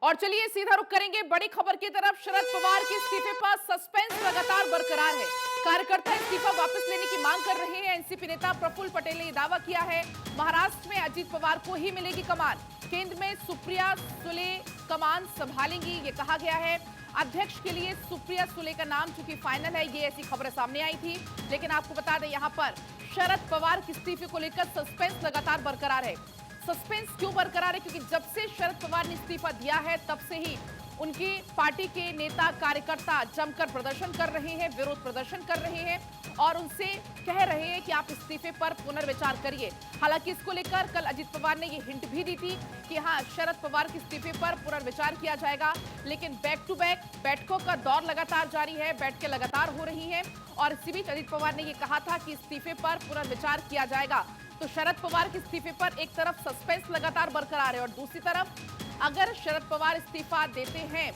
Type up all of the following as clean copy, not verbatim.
और चलिए सीधा रुख करेंगे बड़ी खबर की तरफ। शरद पवार के इस्तीफे पर सस्पेंस लगातार बरकरार है। कार्यकर्ता इस्तीफा वापस लेने की मांग कर रहे हैं। एनसीपी नेता प्रफुल्ल पटेल ने दावा किया है महाराष्ट्र में अजीत पवार को ही मिलेगी कमान, केंद्र में सुप्रिया सुले कमान संभालेंगी, ये कहा गया है। अध्यक्ष के लिए सुप्रिया सुले का नाम चूंकि फाइनल है, ये ऐसी खबरें सामने आई थी। लेकिन आपको बता दें यहां पर शरद पवार के इस्तीफे को लेकर सस्पेंस लगातार बरकरार है। सस्पेंस क्यों बरकरार है? क्योंकि जब से शरद पवार ने इस्तीफा दिया है तब से ही उनकी पार्टी के नेता कार्यकर्ता जमकर प्रदर्शन कर रहे हैं, विरोध प्रदर्शन कर रहे हैं और उनसे कह रहे हैं कि आप इस्तीफे पर पुनर्विचार करिए। हालांकि इसको लेकर कल अजीत पवार ने ये हिंट भी दी थी कि हां, शरद पवार के इस्तीफे पर पुनर्विचार किया जाएगा। लेकिन बैक टू बैक बैठकों का दौर लगातार जारी है, बैठकें लगातार हो रही हैं और इसी बीच अजीत पवार ने यह कहा था कि इस्तीफे पर पुनर्विचार किया जाएगा। तो शरद पवार के इस्तीफे पर एक तरफ सस्पेंस लगातार बरकरार है और दूसरी तरफ अगर शरद पवार इस्तीफा देते हैं,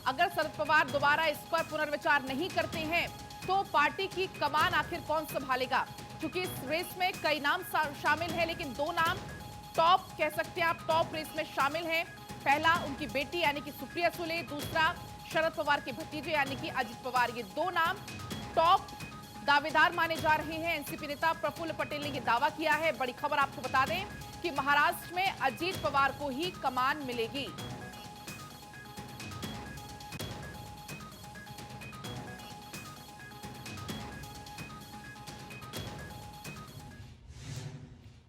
अगर शरद पवार दोबारा इस पर पुनर्विचार नहीं करते हैं तो पार्टी की कमान आखिर कौन संभालेगा? क्योंकि इस रेस में कई नाम शामिल हैं, लेकिन दो नाम टॉप कह सकते हैं आप, टॉप रेस में शामिल हैं। पहला उनकी बेटी यानी कि सुप्रिया सुले, दूसरा शरद पवार के भतीजे यानी कि अजित पवार। ये दो नाम टॉप दावेदार माने जा रहे हैं। एनसीपी नेता प्रफुल्ल पटेल ने यह दावा किया है। बड़ी खबर आपको बता दें कि महाराष्ट्र में अजीत पवार को ही कमान मिलेगी।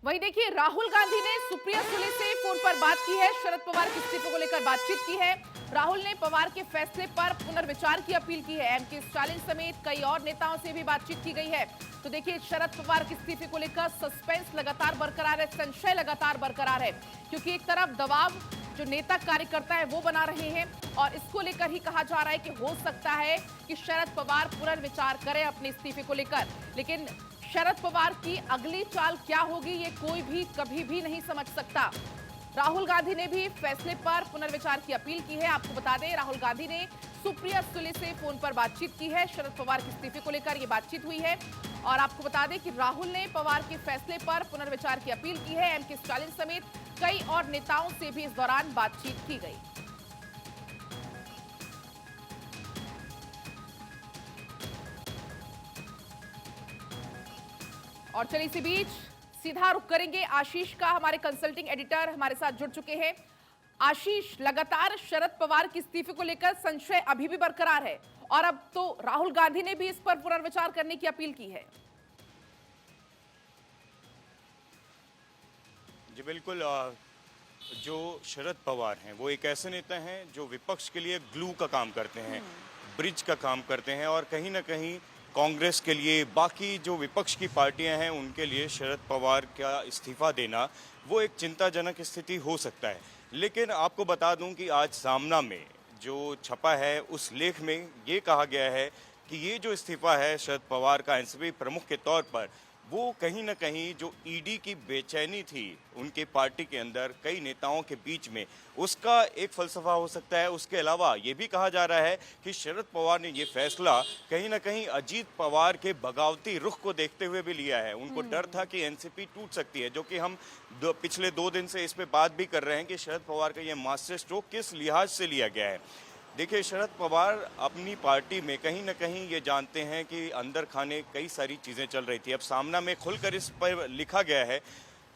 वहीं देखिए राहुल गांधी ने सुप्रिया सुले से फोन पर बात की है, शरद पवार के इस्तीफे को लेकर बातचीत की है। राहुल ने पवार के फैसले पर पुनर्विचार की अपील की है। एमके स्टालिन समेत कई और नेताओं से भी बातचीत की गई है। तो देखिए शरद पवार के इस्तीफे को लेकर सस्पेंस लगातार बरकरार है, संशय लगातार बरकरार है, क्योंकि एक तरफ दबाव जो नेता कार्यकर्ता है वो बना रहे हैं और इसको लेकर ही कहा जा रहा है कि हो सकता है कि शरद पवार पुनर्विचार करें अपने इस्तीफे को लेकर। लेकिन शरद पवार की अगली चाल क्या होगी ये कोई भी कभी भी नहीं समझ सकता। राहुल गांधी ने भी फैसले पर पुनर्विचार की अपील की है। आपको बता दें राहुल गांधी ने सुप्रिया सुले से फोन पर बातचीत की है। शरद पवार के इस्तीफे को लेकर यह बातचीत हुई है और आपको बता दें कि राहुल ने पवार के फैसले पर पुनर्विचार की अपील की है। एमके स्टालिन समेत कई और नेताओं से भी इस दौरान बातचीत की गई। और चलिए इसी बीच सीधा रुख करेंगे आशीष का। हमारे कंसल्टिंग एडिटर हमारे साथ जुड़ चुके हैं। आशीष, लगातार शरद पवार के इस्तीफे को लेकर संशय अभी भी बरकरार है और अब तो राहुल गांधी ने भी इस पर पुनर्विचार करने की अपील की है। जी बिल्कुल। जो शरद पवार हैं वो एक ऐसे नेता हैं जो विपक्ष के लिए ग्लू का काम करते हैं, ब्रिज का काम करते हैं और कहीं ना कहीं कांग्रेस के लिए, बाकी जो विपक्ष की पार्टियां हैं उनके लिए शरद पवार का इस्तीफा देना वो एक चिंताजनक स्थिति हो सकता है। लेकिन आपको बता दूं कि आज सामना में जो छपा है उस लेख में ये कहा गया है कि ये जो इस्तीफा है शरद पवार का एनसीपी प्रमुख के तौर पर, वो कहीं ना कहीं जो ईडी की बेचैनी थी उनके पार्टी के अंदर कई नेताओं के बीच में, उसका एक फलसफा हो सकता है। उसके अलावा ये भी कहा जा रहा है कि शरद पवार ने ये फैसला कहीं ना कहीं अजीत पवार के बगावती रुख को देखते हुए भी लिया है। उनको डर था कि एनसीपी टूट सकती है, जो कि हम पिछले 2 दिन से इस पे बात भी कर रहे हैं कि शरद पवार का ये मास्टर स्ट्रोक किस लिहाज से लिया गया है। देखिए शरद पवार अपनी पार्टी में कहीं ना कहीं ये जानते हैं कि अंदर खाने कई सारी चीज़ें चल रही थी। अब सामना में खुलकर इस पर लिखा गया है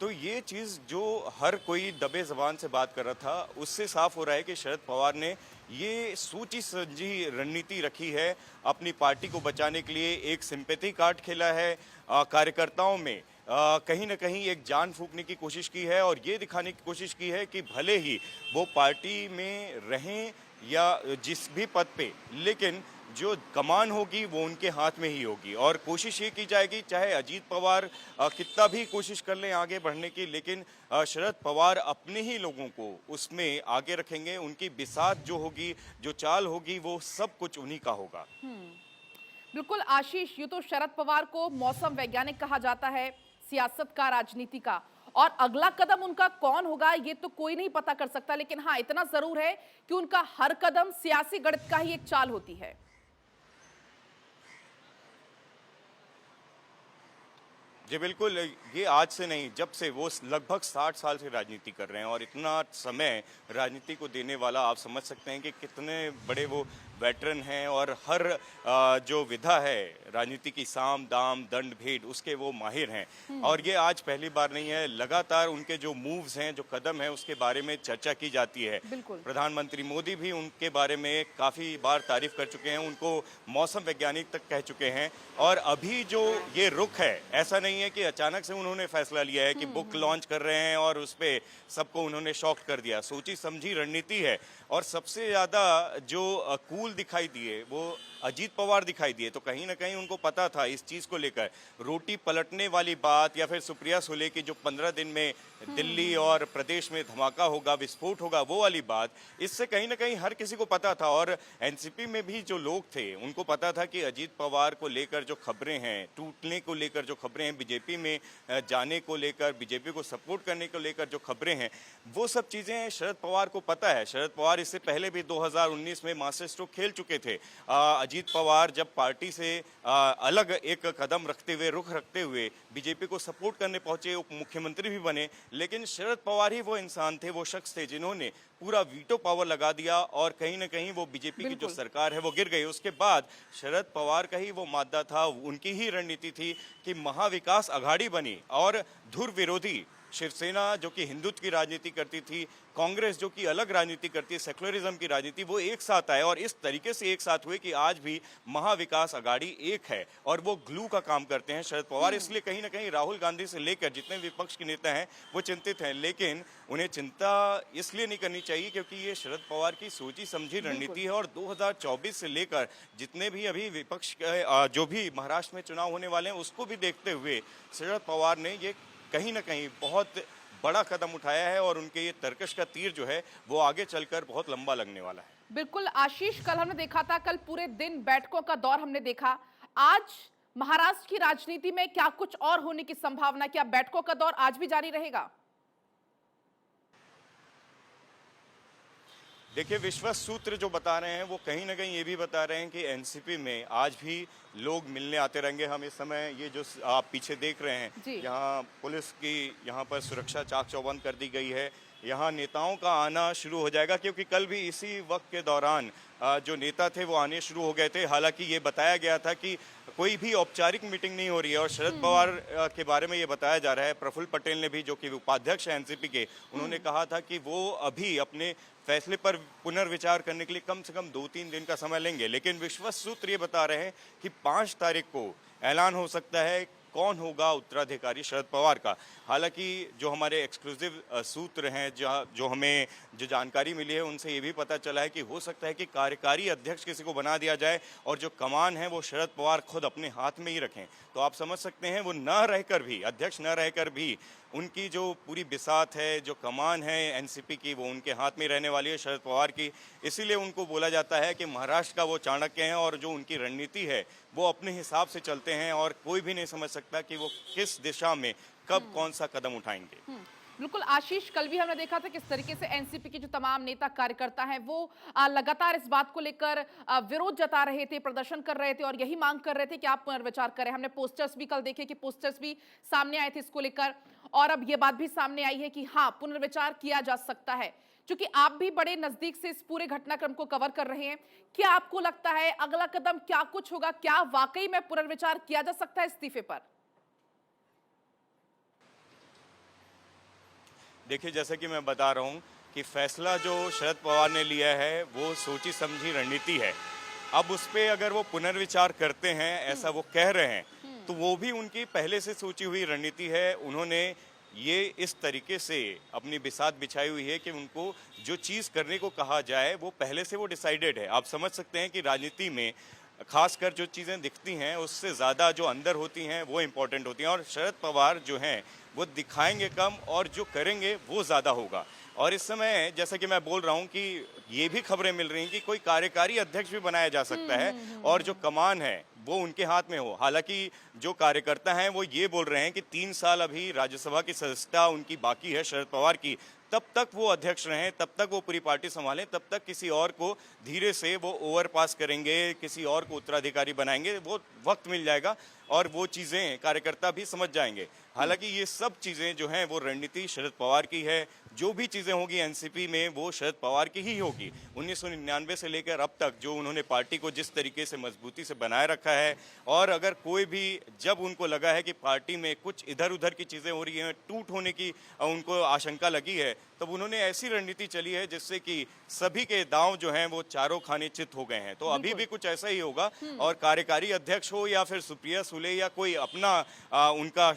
तो ये चीज़ जो हर कोई दबे ज़बान से बात कर रहा था उससे साफ हो रहा है कि शरद पवार ने ये सोची समझी रणनीति रखी है अपनी पार्टी को बचाने के लिए। एक सिंपैथी कार्ड खेला है कार्यकर्ताओं में, कहीं ना कहीं एक जान फूंकने की कोशिश की है और ये दिखाने की कोशिश की है कि भले ही वो पार्टी में रहें या जिस भी पद पे, लेकिन जो कमान होगी वो उनके हाथ में ही होगी और कोशिश ये की जाएगी चाहे अजीत पवार कितना भी कोशिश कर लें आगे बढ़ने की, लेकिन शरद पवार अपने ही लोगों को उसमें आगे रखेंगे। उनकी बिसात जो होगी, जो चाल होगी, वो सब कुछ उन्हीं का होगा। बिल्कुल आशीष, ये तो शरद पवार को मौसम वैज्ञानिक कहा जाता है, सियासत का, राजनीति का, और अगला कदम उनका कौन होगा ये तो कोई नहीं पता कर सकता। लेकिन हाँ, इतना जरूर है कि उनका हर कदम सियासी गणित का ही एक चाल होती है। जी बिल्कुल, ये आज से नहीं, जब से वो लगभग 60 साल से राजनीति कर रहे हैं और इतना समय राजनीति को देने वाला आप समझ सकते हैं कि कितने बड़े वो वेटरन हैं और हर जो विधा है राजनीति की, साम दाम दंड भेद, उसके वो माहिर हैं। और ये आज पहली बार नहीं है, लगातार उनके जो मूव्स हैं, जो कदम है, उसके बारे में चर्चा की जाती है। प्रधानमंत्री मोदी भी उनके बारे में काफ़ी बार तारीफ कर चुके हैं, उनको मौसम वैज्ञानिक तक कह चुके हैं। और अभी जो ये रुख है, ऐसा नहीं है कि अचानक से उन्होंने फैसला लिया है कि बुक लॉन्च कर रहे हैं और उस पे सबको उन्होंने शॉक कर दिया। सोची समझी रणनीति है। और सबसे ज़्यादा जो कूल दिखाई दिए वो अजीत पवार दिखाई दिए। तो कहीं ना कहीं उनको पता था इस चीज़ को लेकर, रोटी पलटने वाली बात या फिर सुप्रिया सुले की जो 15 दिन में दिल्ली और प्रदेश में धमाका होगा, विस्फोट होगा, वो वाली बात, इससे कहीं ना कहीं हर किसी को पता था। और एनसीपी में भी जो लोग थे उनको पता था कि अजीत पवार को लेकर जो खबरें हैं, टूटने को लेकर जो खबरें हैं, बीजेपी में जाने को लेकर, बीजेपी को सपोर्ट करने को लेकर जो खबरें हैं, वो सब चीज़ें शरद पवार को पता है। शरद पवार इससे पहले भी 2019 में मास्टर स्ट्रोक खेल चुके थे। अजीत पवार जब पार्टी से अलग एक कदम रखते हुए, रुख रखते हुए बीजेपी को सपोर्ट करने पहुंचे, उप मुख्यमंत्री भी बने, लेकिन शरद पवार ही वो इंसान थे, वो शख्स थे जिन्होंने पूरा वीटो पावर लगा दिया और कहीं ना कहीं वो बीजेपी की जो सरकार है वो गिर गई। उसके बाद शरद पवार का ही वो मादा था, उनकी ही रणनीति थी कि महाविकास अघाड़ी बनी और धुर विरोधी शिवसेना जो कि हिंदुत्व की राजनीति करती थी, कांग्रेस जो कि अलग राजनीति करती है, सेक्युलरिज्म की राजनीति, वो एक साथ आए और इस तरीके से एक साथ हुए कि आज भी महाविकास अघाड़ी एक है और वो ग्लू का काम करते हैं शरद पवार। इसलिए कहीं ना कहीं राहुल गांधी से लेकर जितने विपक्ष के नेता हैं वो चिंतित हैं, लेकिन उन्हें चिंता इसलिए नहीं करनी चाहिए क्योंकि ये शरद पवार की सोची समझी रणनीति है। और 2024 से लेकर जितने भी अभी विपक्ष जो भी महाराष्ट्र में चुनाव होने वाले हैं उसको भी देखते हुए शरद पवार ने ये कहीं ना कहीं बहुत बड़ा कदम उठाया है और उनके ये तर्कश का तीर जो है वो आगे चलकर बहुत लंबा लगने वाला है। बिल्कुल आशीष, कल हमने देखा था, कल पूरे दिन बैठकों का दौर हमने देखा। आज महाराष्ट्र की राजनीति में क्या कुछ और होने की संभावना, क्या बैठकों का दौर आज भी जारी रहेगा? देखिए, विश्वास सूत्र जो बता रहे हैं वो कहीं ना कहीं ये भी बता रहे हैं कि एनसीपी में आज भी लोग मिलने आते रहेंगे। हम इस समय ये जो आप पीछे देख रहे हैं, यहाँ पुलिस की यहाँ पर सुरक्षा चाक चौबंद कर दी गई है। यहाँ नेताओं का आना शुरू हो जाएगा क्योंकि कल भी इसी वक्त के दौरान जो नेता थे वो आने शुरू हो गए थे। हालांकि ये बताया गया था कि कोई भी औपचारिक मीटिंग नहीं हो रही है और शरद पवार के बारे में ये बताया जा रहा है, प्रफुल्ल पटेल ने भी, जो कि उपाध्यक्ष है एनसीपी के, उन्होंने कहा था कि वो अभी अपने फैसले पर पुनर्विचार करने के लिए कम से कम 2-3 दिन का समय लेंगे। लेकिन विश्वस्त सूत्र ये बता रहे हैं कि 5 तारीख को ऐलान हो सकता है कौन होगा उत्तराधिकारी शरद पवार का। हालांकि जो हमारे एक्सक्लूसिव सूत्र हैं, जो हमें जो जानकारी मिली है उनसे ये भी पता चला है कि हो सकता है कि कार्यकारी अध्यक्ष किसी को बना दिया जाए और जो कमान है वो शरद पवार खुद अपने हाथ में ही रखें। तो आप समझ सकते हैं वो न रहकर भी, अध्यक्ष न रहकर भी, उनकी जो पूरी बिसात है, जो कमान है एनसीपी की, वो उनके हाथ में रहने वाली है शरद पवार की। इसीलिए उनको बोला जाता है कि महाराष्ट्र का वो चाणक्य हैं और जो उनकी रणनीति है वो अपने हिसाब से चलते हैं और कोई भी नहीं समझ सकता कि वो किस दिशा में कब कौन सा कदम उठाएंगे। बिल्कुल आशीष, कल भी हमने देखा था किस तरीके से एनसीपी के जो तमाम नेता कार्यकर्ता हैं वो लगातार इस बात को लेकर विरोध जता रहे थे, प्रदर्शन कर रहे थे और यही मांग कर रहे थे कि आप पुनर्विचार करें। हमने पोस्टर्स भी कल देखे कि पोस्टर्स भी सामने आए थे इसको लेकर और अब ये बात भी सामने आई है कि हाँ, पुनर्विचार किया जा सकता है। क्योंकि आप भी बड़े नजदीक से इस पूरे घटनाक्रम को कवर कर रहे हैं, क्या आपको लगता है अगला कदम क्या कुछ होगा? क्या वाकई में पुनर्विचार किया जा सकता है इस्तीफे पर? देखिए, जैसे कि मैं बता रहा हूं कि फैसला जो शरद पवार ने लिया है वो सोची समझी रणनीति है। अब उस पर अगर वो पुनर्विचार करते हैं, ऐसा वो कह रहे हैं, तो वो भी उनकी पहले से सोची हुई रणनीति है। उन्होंने ये इस तरीके से अपनी बिसात बिछाई हुई है कि उनको जो चीज़ करने को कहा जाए वो पहले से वो डिसाइडेड है। आप समझ सकते हैं कि राजनीति में खासकर जो चीज़ें दिखती हैं उससे ज़्यादा जो अंदर होती हैं वो इम्पोर्टेंट होती हैं। और शरद पवार जो हैं वो दिखाएंगे कम और जो करेंगे वो ज़्यादा होगा। और इस समय जैसा कि मैं बोल रहा हूँ कि ये भी खबरें मिल रही हैं कि कोई कार्यकारी अध्यक्ष भी बनाया जा सकता है और जो कमान है वो उनके हाथ में हो। हालांकि जो कार्यकर्ता हैं वो ये बोल रहे हैं कि 3 साल अभी राज्यसभा की सदस्यता उनकी बाकी है शरद पवार की, तब तक वो अध्यक्ष रहें, तब तक वो पूरी पार्टी संभालें, तब तक किसी और को धीरे से वो ओवरपास करेंगे, किसी और को उत्तराधिकारी बनाएंगे, वो वक्त मिल जाएगा और वो चीज़ें कार्यकर्ता भी समझ जाएंगे। हालांकि ये सब चीज़ें जो हैं वो रणनीति शरद पवार की है। जो भी चीज़ें होगी एनसीपी में वो शरद पवार की ही होगी। 1999 से लेकर अब तक जो उन्होंने पार्टी को जिस तरीके से मजबूती से बनाए रखा है, और अगर कोई भी जब उनको लगा है कि पार्टी में कुछ इधर उधर की चीज़ें हो रही हैं, टूट होने की उनको आशंका लगी है, तब उन्होंने ऐसी रणनीति चली है जिससे कि सभी के दांव जो हैं वो चारों खाने चित हो गए हैं। तो अभी भी कुछ ऐसा ही होगा और कार्यकारी अध्यक्ष हो या फिर सुप्रिया सुले या कोई अपना उनका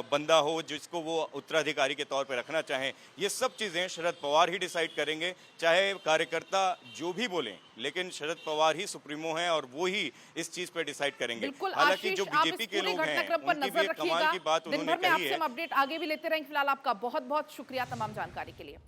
बंदा हो जिसको वो उत्तराधिकारी के तौर पर रखना चाहें, ये सब चीज़ें शरद पवार ही डिसाइड करेंगे। चाहे कार्यकर्ता जो भी बोलें, लेकिन शरद पवार ही सुप्रीमो हैं और वो ही इस चीज़ पे डिसाइड करेंगे। बिल्कुल हालांकि आशीष, जो आप बीजेपी इस के पूरे लोग हैं घटनाक्रम पर उनकी भी नजर एक कमाल रखिएगा। की बात दिन उन्होंने भर में कही आपसे है। हम अपडेट आगे भी लेते रहेंगे। फिलहाल आपका बहुत बहुत शुक्रिया तमाम जानकारी के लिए।